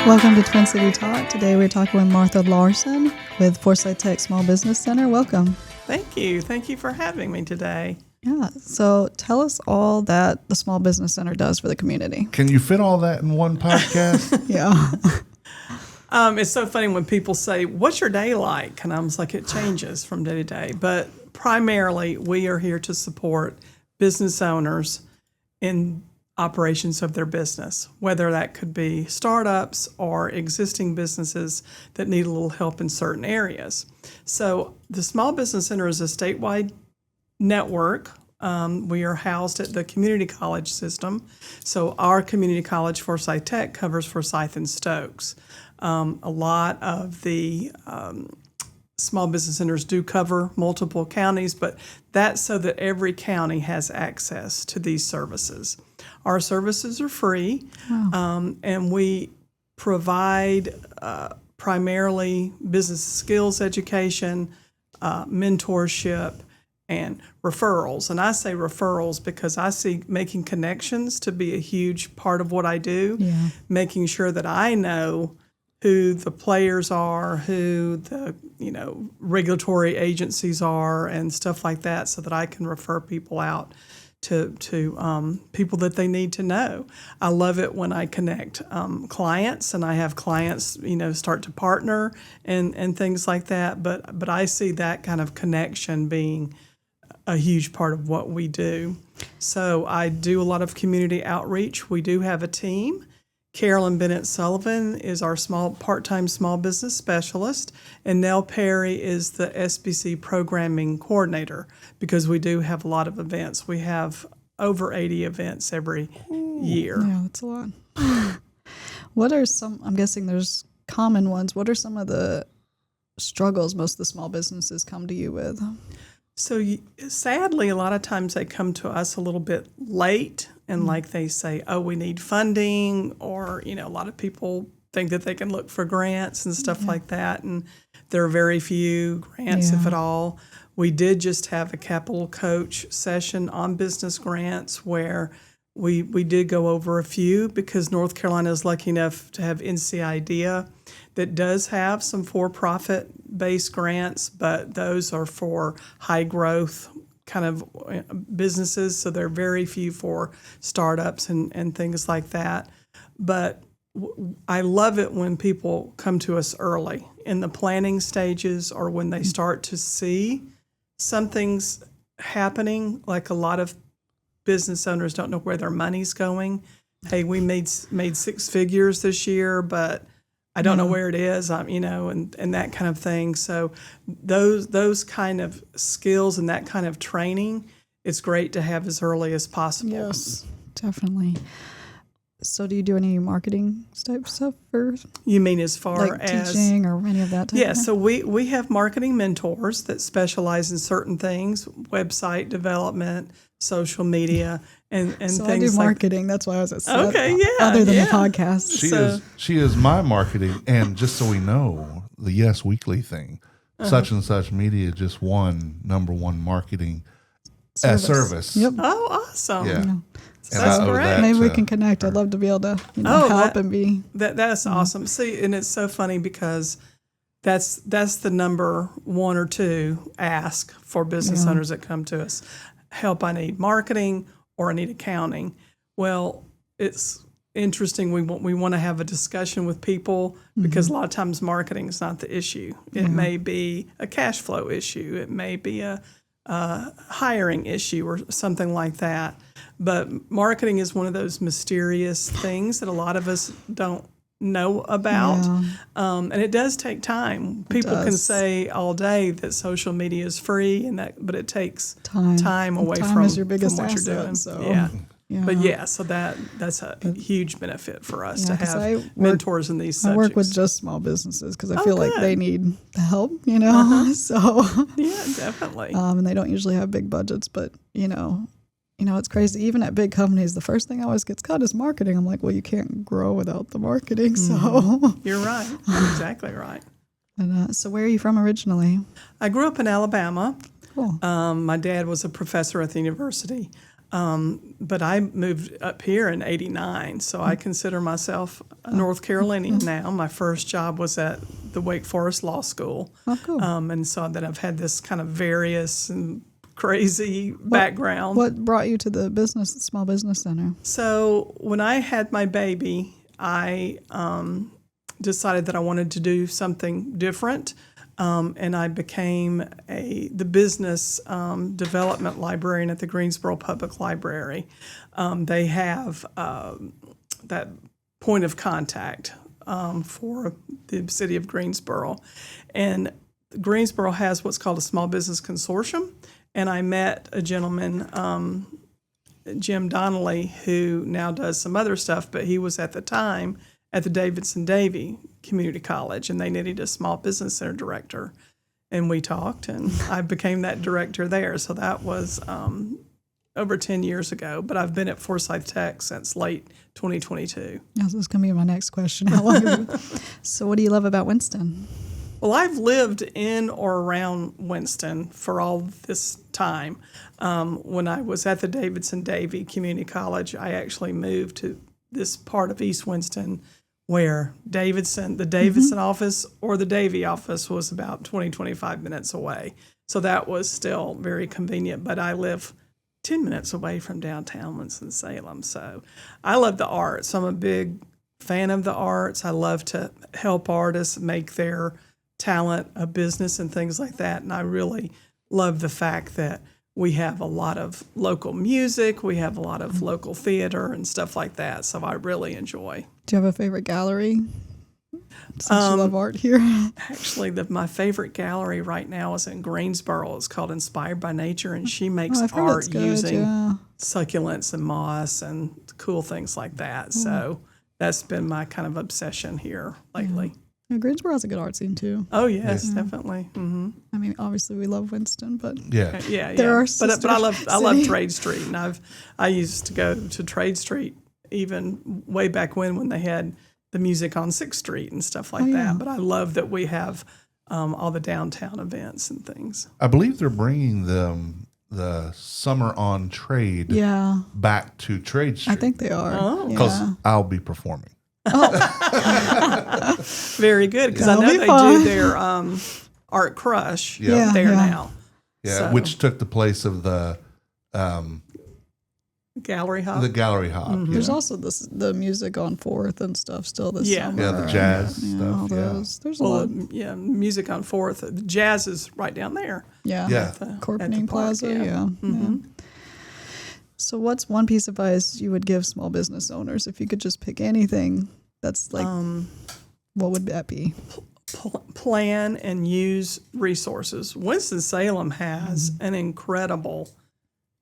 Welcome to Twin City Talk. Today we're talking with Martha Larson with Forsyth Tech Small Business Center. Welcome. Thank you. Thank you for having me today. Yeah. So tell us all that the Small Business Center does for the community. Can you fit all that in one podcast? Yeah. It's so funny when people say, "What's your day like?" And I was like, it changes from day to day. But primarily, we are here to support business owners in operations of their business, whether that could be startups or existing businesses that need a little help in certain areas. So the Small Business Center is a statewide network. We are housed at the community college system. So our community college, Forsyth Tech, covers Forsyth and Stokes. A lot of the small business centers do cover multiple counties, but that's so that every county has access to these services. Our services are free, and we provide primarily business skills education, mentorship, and referrals. And I say referrals because I see making connections to be a huge part of what I do, making sure that I know who the players are, who the regulatory agencies are, and stuff like that, so that I can refer people out to people that they need to know. I love it when I connect clients, and I have clients start to partner and things like that. But I see that kind of connection being a huge part of what we do. So I do a lot of community outreach. We do have a team. Carolyn Bennett-Sullivan is our part-time small business specialist, and Nell Perry is the SBC programming coordinator, because we do have a lot of events. We have over 80 events every year. Yeah, that's a lot. What are some, I'm guessing there's common ones, what are some of the struggles most of the small businesses come to you with? So sadly, a lot of times they come to us a little bit late, and like they say, oh, we need funding, or, a lot of people think that they can look for grants and stuff like that, and there are very few grants, if at all. We did just have a capital coach session on business grants where we did go over a few, because North Carolina is lucky enough to have NCIDEA that does have some for-profit-based grants, but those are for high-growth kind of businesses, so there are very few for startups and things like that. But I love it when people come to us early in the planning stages, or when they start to see something's happening. Like, a lot of business owners don't know where their money's going. Hey, we made 6 figures this year, but I don't know where it is, and that kind of thing. So those kind of skills and that kind of training, it's great to have as early as possible. Yes, definitely. So do you do any marketing type stuff? Or you mean as far like as teaching or any of that type? Yeah, so we have marketing mentors that specialize in certain things: website development, social media, and so things. I do marketing. Like, that's why I was at other than the podcast. She is my marketing, and just so we know, the Yes Weekly thing, such and such media just won #1 marketing service. Yep. Oh, awesome! Yeah. That's great. Maybe we can connect. I'd love to be able to help and be. That's awesome. See, and it's so funny because that's the number 1 or 2 ask for business owners that come to us. Help, I need marketing, or I need accounting. Well, it's interesting. We want to have a discussion with people, because a lot of times marketing is not the issue. It may be a cash flow issue. It may be a hiring issue or something like that. But marketing is one of those mysterious things that a lot of us don't know about. And it does take time. People can say all day that social media is free, but it takes time away from is your biggest what asset, you're doing. So. Yeah. Yeah. But so that's a huge benefit for us to have mentors in these I subjects. work with just small businesses because I feel like they need the help, So yeah, definitely. And they don't usually have big budgets, but it's crazy. Even at big companies, the first thing always gets cut is marketing. I'm like, well, you can't grow without the marketing. So you're right. You're exactly right. And so where are you from originally? I grew up in Alabama. Cool. My dad was a professor at the university, but I moved up here in '89, so I consider myself a North Carolinian now. My first job was at the Wake Forest Law School, Oh, cool. and so that I've had this kind of various and crazy background. What brought you to the small business center? So when I had my baby, I decided that I wanted to do something different, and I became the business development librarian at the Greensboro Public Library. They have that point of contact for the city of Greensboro, and Greensboro has what's called a small business consortium. And I met a gentleman, Jim Donnelly, who now does some other stuff, but he was at the time at the Davidson Davie Community College, and they needed a small business center director. And we talked, and I became that director there. So that was over 10 years ago, but I've been at Forsyth Tech since late 2022. Yeah, this is going to be my next question. How long have you? So what do you love about Winston? Well, I've lived in or around Winston for all this time. When I was at the Davidson Davie Community College, I actually moved to this part of East Winston where the Davidson office or the Davie office was about 20, 25 minutes away. So that was still very convenient, but I live 10 minutes away from downtown Winston-Salem. So I love the arts. I'm a big fan of the arts. I love to help artists make their talent a business and things like that. And I really love the fact that we have a lot of local music, we have a lot of local theater and stuff like that. So I really enjoy. Do you have a favorite gallery? Since you love art here. Actually, my favorite gallery right now is in Greensboro. It's called Inspired by Nature, and she makes I've heard it's art good, using yeah. succulents and moss and cool things like that. So that's been my kind of obsession here lately. Yeah, Greensboro has a good art scene too. Oh yes, definitely. Mm-hmm. I mean, obviously we love Winston, but Yeah. Yeah, There are but I love city. Trade Street, and I used to go to Trade Street even way back when they had the music on 6th Street and stuff like yeah. that. But I love that we have all the downtown events and things. I believe they're bringing the Summer on Trade yeah, back to Trade Street. I think they are. Oh. Because Yeah. I'll be performing. Very good, because I That'll know be they fun. do their Art Crush Yeah. there Yeah. now. Yeah, So- which took the place of the Gallery Hop. gallery hop. Mm-hmm. There's Yeah. also the music on 4th and stuff still this Yeah. summer. Yeah, the jazz Yeah, stuff, all yeah. those. There's a lot. Music on 4th. The jazz is right down there. Yeah. Yeah. At the Corponing park, Plaza. Yeah. Mm-hmm. Yeah. So what's one piece of advice you would give small business owners if you could just pick anything that's like, what would that be? Plan and use resources. Winston-Salem has an incredible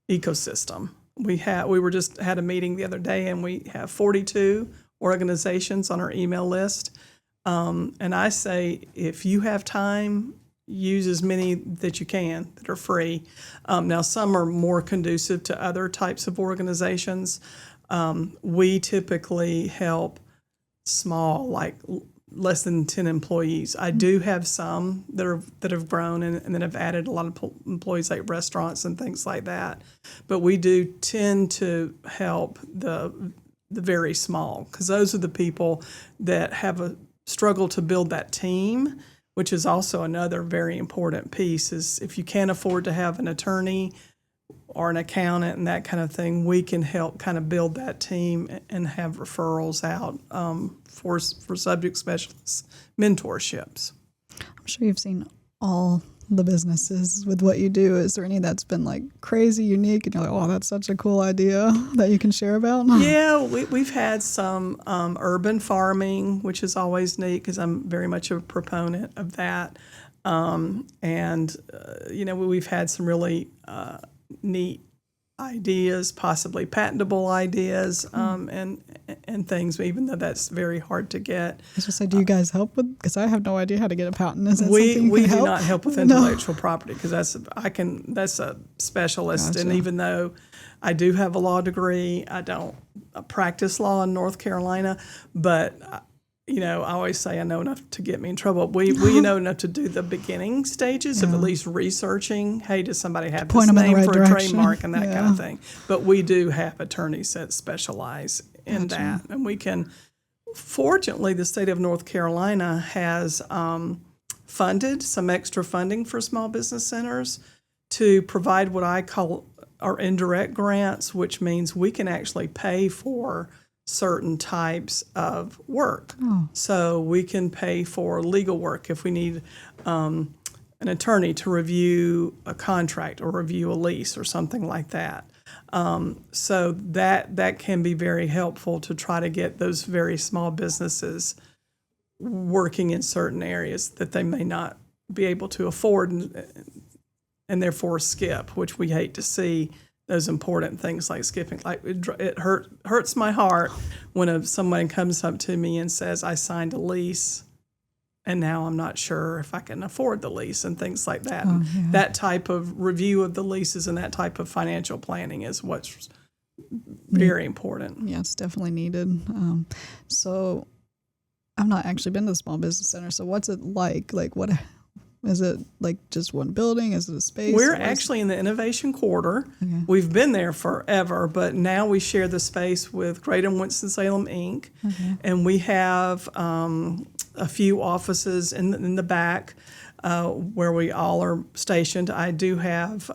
ecosystem. We were just had a meeting the other day, and we have 42 organizations on our email list. And I say, if you have time, use as many that you can that are free. Now, some are more conducive to other types of organizations. We typically help small, like less than 10 employees. I do have some that have grown and then have added a lot of employees, like restaurants and things like that. But we do tend to help the very small, because those are the people that have a struggle to build that team, which is also another very important piece. Is if you can't afford to have an attorney or an accountant and that kind of thing, we can help kind of build that team and have referrals out for subject specialists, mentorships. I'm sure you've seen all the businesses with what you do. Is there any that's been like crazy unique and you're like, oh, that's such a cool idea that you can share about? Yeah, we've had some urban farming, which is always neat because I'm very much a proponent of that. We've had some really neat ideas, possibly patentable ideas, and things, even though that's very hard to get. I was just say, do you guys help with? Because I have no idea how to get a patent. Is that We something you can do help? not help with No. intellectual property because that's a specialist, and Gotcha. even though I do have a law degree, I don't practice law in North Carolina, but I always say I know enough to get me in trouble. We know enough to do the beginning stages of at least researching. Hey, does somebody have this name for a trademark and that kind of thing? But we do have attorneys that specialize in that, and we can. Fortunately, the state of North Carolina has funded some extra funding for small business centers to provide what I call our indirect grants, which means we can actually pay for certain types of work. So we can pay for legal work if we need an attorney to review a contract or review a lease or something like that. So that can be very helpful to try to get those very small businesses working in certain areas that they may not be able to afford and therefore skip, which we hate to see. Those important things like skipping, like it hurts my heart when someone comes up to me and says, I signed a lease and now I'm not sure if I can afford the lease and things like that. That type of review of the leases and that type of financial planning is what's very important. Yeah, it's definitely needed. So I've not actually been to the small business center. So what's it like? Like what? Is it like just one building? Is it a space? We're actually in the Innovation Quarter. Okay. We've been there forever, but now we share the space with Greater Winston-Salem, Inc., and we have a few offices in the back where we all are stationed. We do have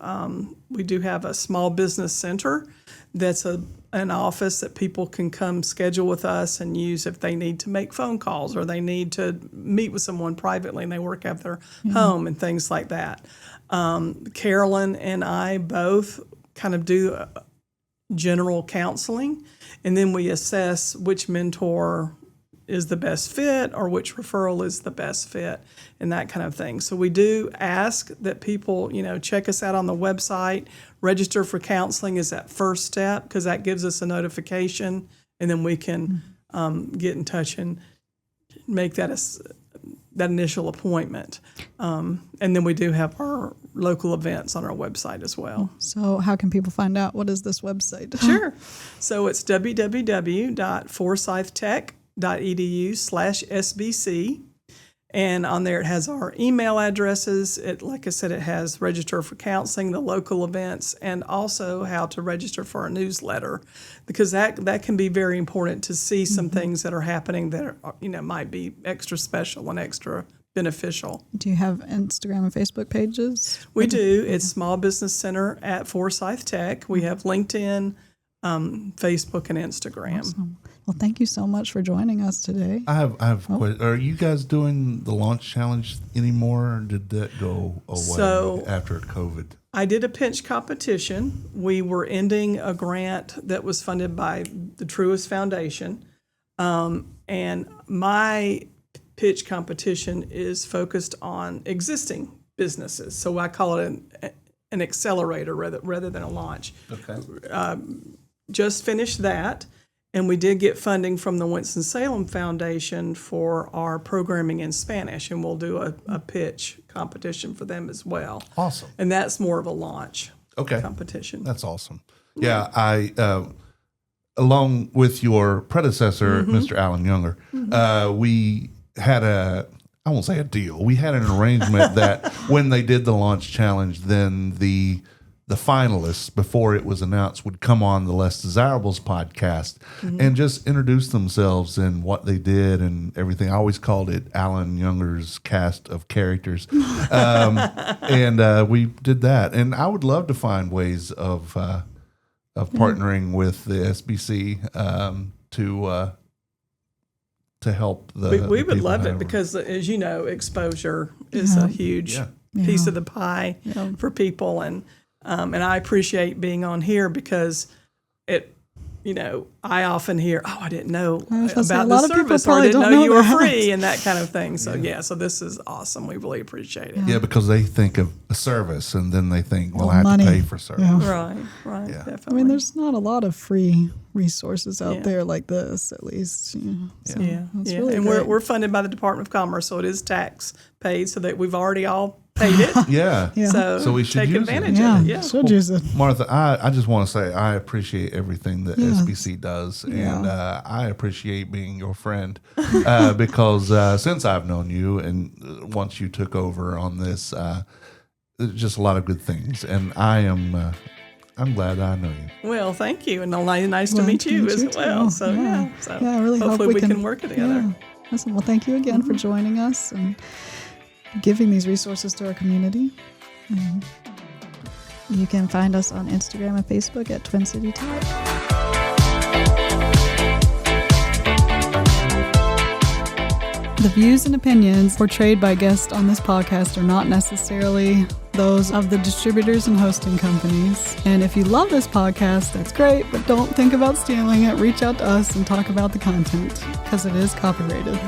a small business center that's an office that people can come schedule with us and use if they need to make phone calls or they need to meet with someone privately and they work at their home and things like that. Carolyn and I both kind of do general counseling, and then we assess which mentor is the best fit or which referral is the best fit and that kind of thing. So we do ask that people, check us out on the website. Register for counseling is that first step because that gives us a notification, and then we can get in touch and make that initial appointment. And then we do have our local events on our website as well. So how can people find out? What is this website? Sure. So it's www.forsythtech.edu/SBC. And on there it has our email addresses. Like I said, it has register for counseling, the local events, and also how to register for our newsletter, because that can be very important to see some things that are happening that are, might be extra special and extra beneficial. Do you have Instagram and Facebook pages? We do. It's Small Business Center at Forsyth Tech. We have LinkedIn, Facebook, and Instagram. Awesome. Well, thank you so much for joining us today. I have are you guys doing the launch challenge anymore, or did that go away after COVID? I did a pitch competition. We were ending a grant that was funded by the Truist Foundation, and my pitch competition is focused on existing businesses. So I call it an accelerator rather than a launch. Okay. Just finished that. And we did get funding from the Winston-Salem Foundation for our programming in Spanish, and we'll do a pitch competition for them as well. Awesome. And that's more of a launch competition. That's awesome. Yeah, I along with your predecessor, Mr. Alan Younger, we had I won't say a deal. We had an arrangement that when they did the launch challenge, then the finalists, before it was announced, would come on the Less Desirables podcast and just introduce themselves and what they did and everything. I always called it Alan Younger's cast of characters. And we did that. And I would love to find ways of partnering with the SBC to help the we would love it because, as you know, exposure is a huge piece of the pie for people. And I appreciate being on here because I often hear, I didn't know about the service, or I didn't know you were free and that kind of thing. So, so this is awesome. We really appreciate it. Yeah, because they think of a service and then they think, well, I have to pay for service. Yeah. Right, Yeah. definitely. I mean, there's not a lot of free resources out there like this, at least. So it's really and great. we're funded by the Department of Commerce, so it is tax paid, so that we've already all paid it. Yeah. Yeah. So we should take use advantage it. of it. Yeah. should use it. Martha, I just want to say I appreciate everything that Yes. SBC does, and Yeah. I appreciate being your friend because since I've known you and once you took over on this, there's just a lot of good things, and I'm glad I know you. Well, thank you, and nice to Well, meet you as too. well. So so I really hope hopefully we we can work together. Yeah. Listen, well, thank you again for joining us and giving these resources to our community. You can find us on Instagram and Facebook at Twin City Tech. The views and opinions portrayed by guests on this podcast are not necessarily those of the distributors and hosting companies. And if you love this podcast, that's great, but don't think about stealing it. Reach out to us and talk about the content because it is copyrighted.